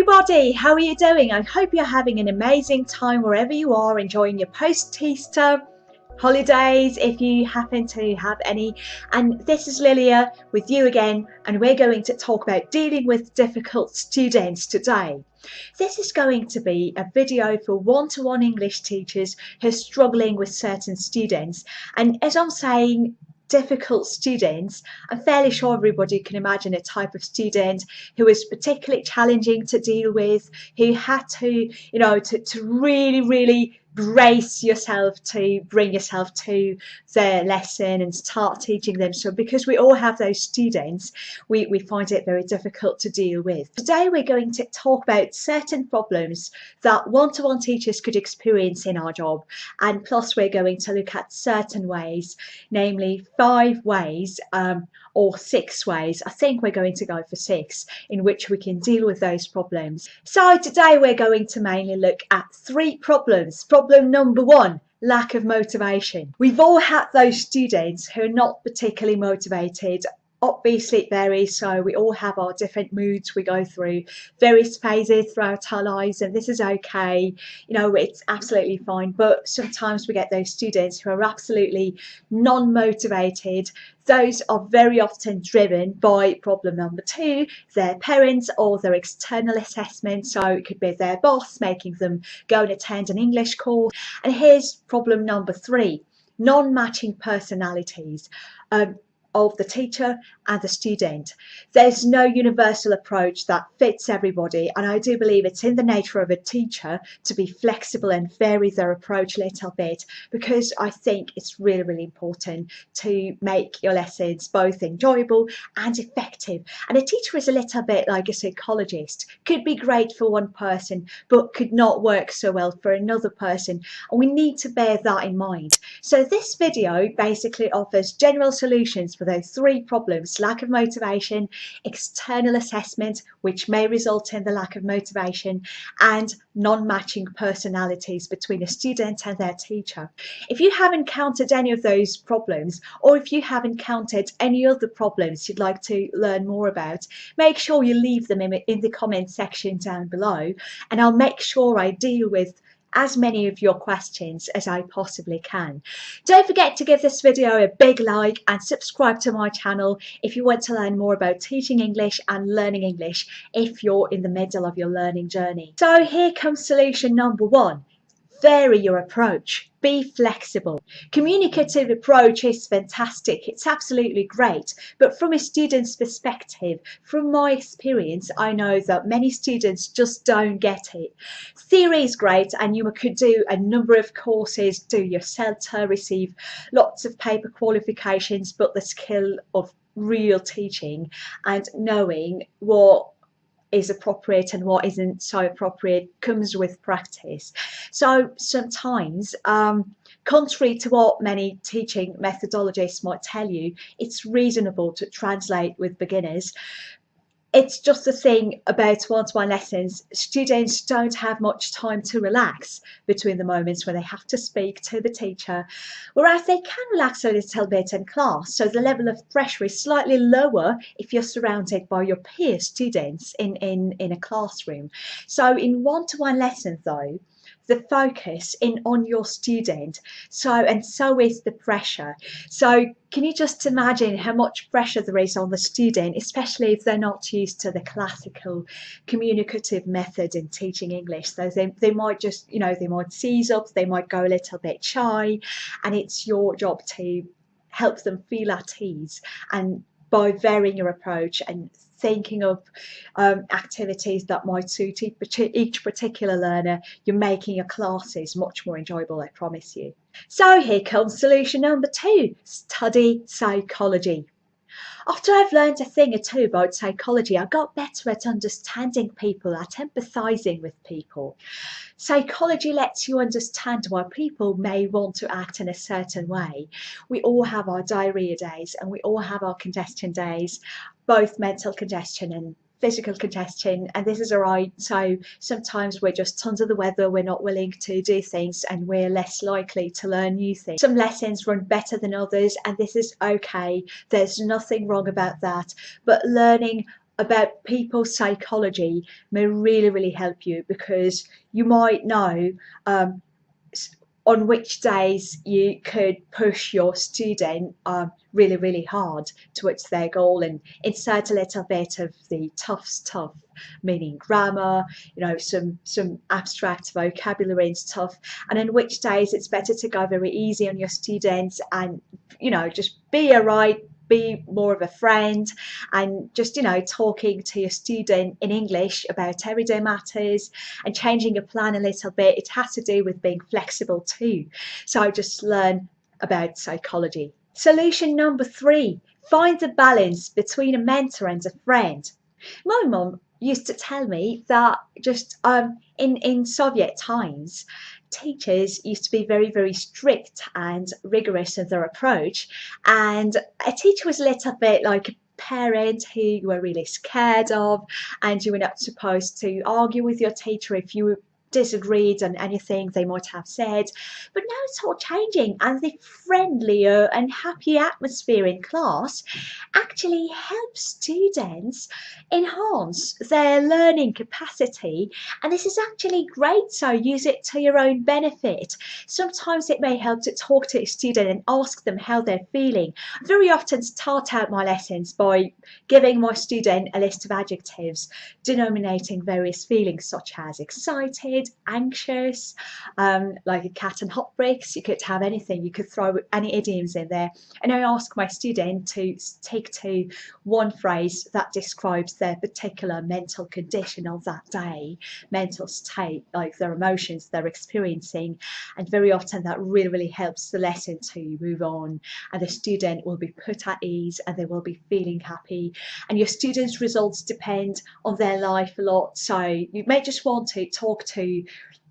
everybody, how are you doing? I hope you're having an amazing time wherever you are, enjoying your post-Easter holidays if you happen to have any. And this is Lilia with you again, and we're going to talk about dealing with difficult students today. This is going to be a video for one-to-one English teachers who are struggling with certain students. And as I'm saying, difficult students, I'm fairly sure everybody can imagine a type of student who is particularly challenging to deal with, who had to, to really brace yourself to bring yourself to their lesson and start teaching them. So because we all have those students, we find it very difficult to deal with. Today we're going to talk about certain problems that one-to-one teachers could experience in our job, and plus we're going to look at certain ways, namely 5 ways or 6 ways, I think we're going to go for 6, in which we can deal with those problems. So today we're going to mainly look at 3 problems. Problem number 1, lack of motivation. We've all had those students who are not particularly motivated. Obviously it varies, so we all have our different moods we go through, various phases throughout our lives, and this is okay, it's absolutely fine. But sometimes we get those students who are absolutely non-motivated. Those are very often driven by problem number 2, their parents or their external assessment. So it could be their boss making them go and attend an English course. And here's problem number 3, non-matching personalities of the teacher and the student. There's no universal approach that fits everybody, and I do believe it's in the nature of a teacher to be flexible and vary their approach a little bit, because I think it's really important to make your lessons both enjoyable and effective. And a teacher is a little bit like a psychologist, could be great for one person but could not work so well for another person, and we need to bear that in mind. So this video basically offers general solutions for those 3 problems: lack of motivation, external assessment, which may result in the lack of motivation, and non-matching personalities between a student and their teacher. If you have encountered any of those problems, or if you have encountered any other problems you'd like to learn more about, make sure you leave them in the comment section down below, and I'll make sure I deal with as many of your questions as I possibly can. Don't forget to give this video a big like and subscribe to my channel if you want to learn more about teaching English and learning English if you're in the middle of your learning journey. So here comes solution number 1. Vary your approach. Be flexible. Communicative approach is fantastic. It's absolutely great. But from a student's perspective, from my experience, I know that many students just don't get it. Theory is great, and you could do a number of courses, do your CELTA, receive lots of paper qualifications, but the skill of real teaching and knowing what is appropriate and what isn't so appropriate comes with practice. So sometimes, contrary to what many teaching methodologists might tell you, it's reasonable to translate with beginners. It's just the thing about one-to-one lessons, students don't have much time to relax between the moments when they have to speak to the teacher, whereas they can relax a little bit in class. So the level of pressure is slightly lower if you're surrounded by your peer students in a classroom. So in one-to-one lessons though, the focus on your student, so is the pressure. So can you just imagine how much pressure there is on the student, especially if they're not used to the classical communicative method in teaching English? So they might just, they might seize up, they might go a little bit shy, and it's your job to help them feel at ease, and by varying your approach and thinking of activities that might suit each particular learner, you're making your classes much more enjoyable, I promise you. So here comes solution number 2, study psychology. After I've learned a thing or two about psychology, I got better at understanding people, at empathizing with people. Psychology lets you understand why people may want to act in a certain way. We all have our diarrhea days, and we all have our congestion days, both mental congestion and physical congestion, and this is all right. So sometimes we're just under the weather, we're not willing to do things, and we're less likely to learn new things. Some lessons run better than others, and this is okay. There's nothing wrong about that, but learning about people's psychology may really help you, because you might know on which days you could push your student really hard towards their goal and insert a little bit of the tough stuff, meaning grammar, some abstract vocabulary and stuff, and on which days it's better to go very easy on your students and just be alright, be more of a friend, and just talking to your student in English about everyday matters and changing your plan a little bit. It has to do with being flexible too. So just learn about psychology. Solution number 3: find a balance between a mentor and a friend. My mum used to tell me that just in Soviet times, teachers used to be very strict and rigorous in their approach, and a teacher was a little bit like a parent who you were really scared of, and you were not supposed to argue with your teacher if you disagreed on anything they might have said. But now it's all changing, and the friendlier and happier atmosphere in class actually helps students enhance their learning capacity, and this is actually great, so use it to your own benefit. Sometimes it may help to talk to a student and ask them how they're feeling. I very often start out my lessons by giving my student a list of adjectives denominating various feelings such as excited, anxious, like a cat and hot bricks. You could have anything, you could throw any idioms in there, and I ask my student to stick to one phrase that describes their particular mental condition of that day, mental state, like their emotions they're experiencing, and very often that really helps the lesson to move on, and the student will be put at ease and they will be feeling happy. And your students' results depend on their life a lot, so you may just want to talk to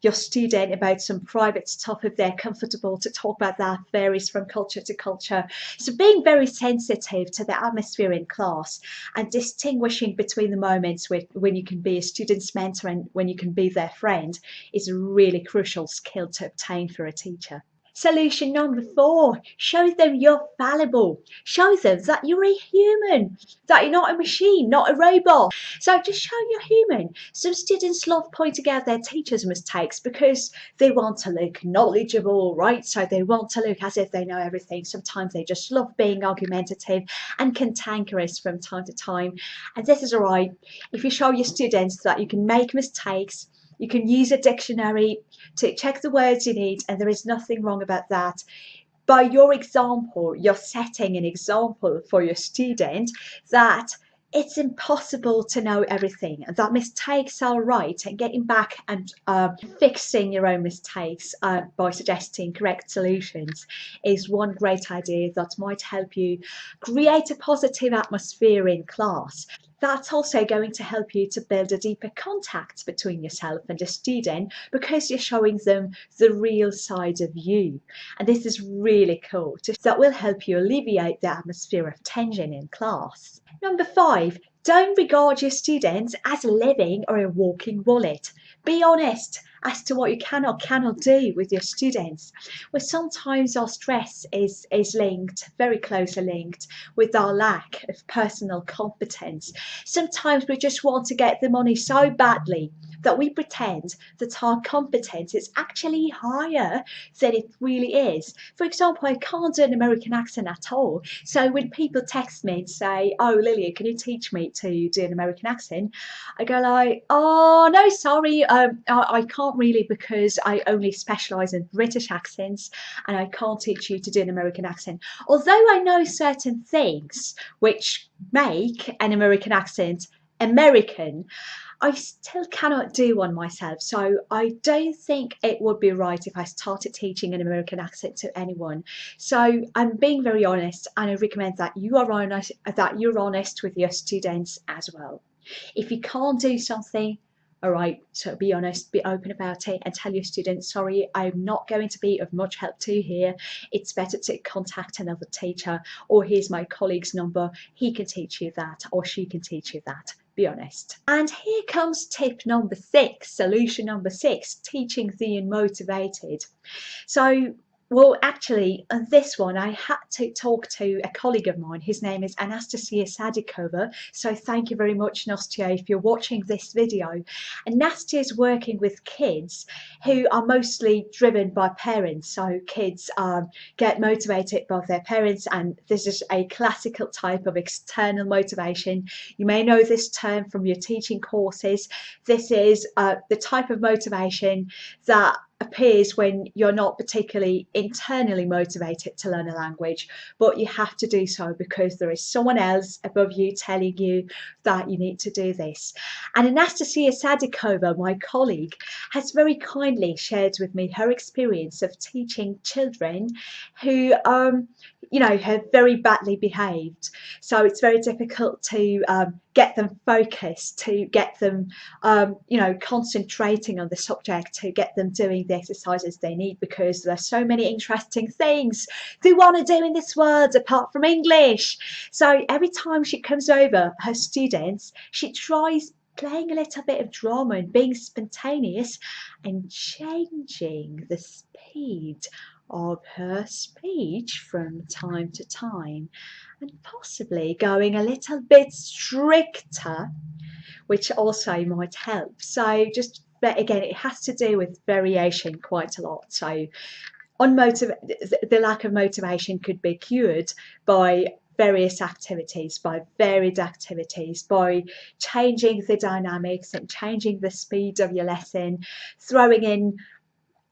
your student about some private stuff if they're comfortable to talk about. That varies from culture to culture. So being very sensitive to the atmosphere in class and distinguishing between the moments when you can be a student's mentor and when you can be their friend is a really crucial skill to obtain for a teacher. Solution number 4: show them you're fallible. Show them that you're a human, that you're not a machine, not a robot. So just show you're human. Some students love pointing out their teachers' mistakes because they want to look knowledgeable, right? So they want to look as if they know everything. Sometimes they just love being argumentative and cantankerous from time to time. And this is all right. If you show your students that you can make mistakes, you can use a dictionary to check the words you need, and there is nothing wrong about that. By your example, you're setting an example for your student that it's impossible to know everything, and that mistakes are right, and getting back and fixing your own mistakes by suggesting correct solutions is one great idea that might help you create a positive atmosphere in class. That's also going to help you to build a deeper contact between yourself and a student because you're showing them the real side of you. And this is really cool. That will help you alleviate the atmosphere of tension in class. Number 5, don't regard your students as a living or a walking wallet. Be honest as to what you can or cannot do with your students. Well, sometimes our stress is linked, very closely linked, with our lack of personal competence. Sometimes we just want to get the money so badly that we pretend that our competence is actually higher than it really is. For example, I can't do an American accent at all. So when people text me and say, "Oh, Lilia, can you teach me to do an American accent?" I go like, "Oh, no, sorry, I can't really, because I only specialise in British accents and I can't teach you to do an American accent." Although I know certain things which make an American accent American, I still cannot do one myself. So I don't think it would be right if I started teaching an American accent to anyone. So I'm being very honest, and I recommend that you're honest with your students as well. If you can't do something, all right, so be honest, be open about it, and tell your students, "Sorry, I'm not going to be of much help to you here. It's better to contact another teacher, or here's my colleague's number. He can teach you that, or she can teach you that." Be honest. And here comes tip number 6, solution number 6, teaching the unmotivated. So Well, actually, on this one, I had to talk to a colleague of mine. His name is Anastasia Sadikova. So thank you very much, Nastya, if you're watching this video. And Nastya is working with kids who are mostly driven by parents. So kids get motivated by their parents, and this is a classical type of external motivation. You may know this term from your teaching courses. This is the type of motivation that appears when you're not particularly internally motivated to learn a language, but you have to do so because there is someone else above you telling you that you need to do this. And Anastasia Sadikova, my colleague, has very kindly shared with me her experience of teaching children who have very badly behaved. So it's very difficult to get them focused, to get them concentrating on the subject, to get them doing the exercises they need, because there are so many interesting things they want to do in this world apart from English. So every time she comes over her students, she tries playing a little bit of drama and being spontaneous and changing the speed of her speech from time to time, and possibly going a little bit stricter, which also might help. So but again, it has to do with variation quite a lot. So the lack of motivation could be cured by various activities, by varied activities, by changing the dynamics and changing the speed of your lesson, throwing in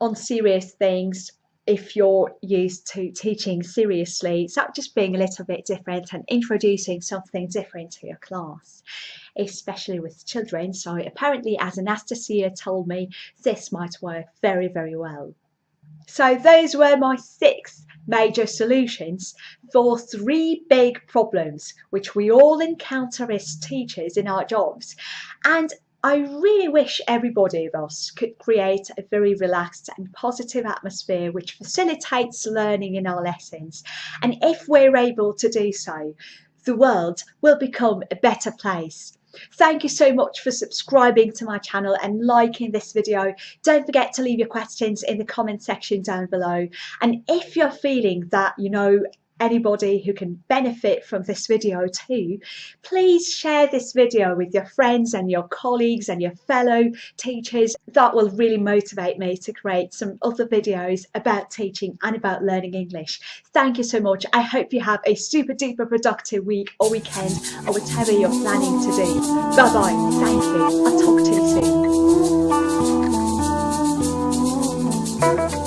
on serious things if you're used to teaching seriously. So just being a little bit different and introducing something different to your class, especially with children. So apparently, as Anastasia told me, this might work very, very well. So those were my 6 major solutions for 3 big problems which we all encounter as teachers in our jobs. And I really wish everybody of us could create a very relaxed and positive atmosphere which facilitates learning in our lessons. And if we're able to do so, the world will become a better place. Thank you so much for subscribing to my channel and liking this video. Don't forget to leave your questions in the comment section down below. And if you're feeling that you know anybody who can benefit from this video too, please share this video with your friends and your colleagues and your fellow teachers. That will really motivate me to create some other videos about teaching and about learning English. Thank you so much. I hope you have a super duper productive week or weekend or whatever you're planning to do. Bye bye. Thank you. I'll talk to you soon.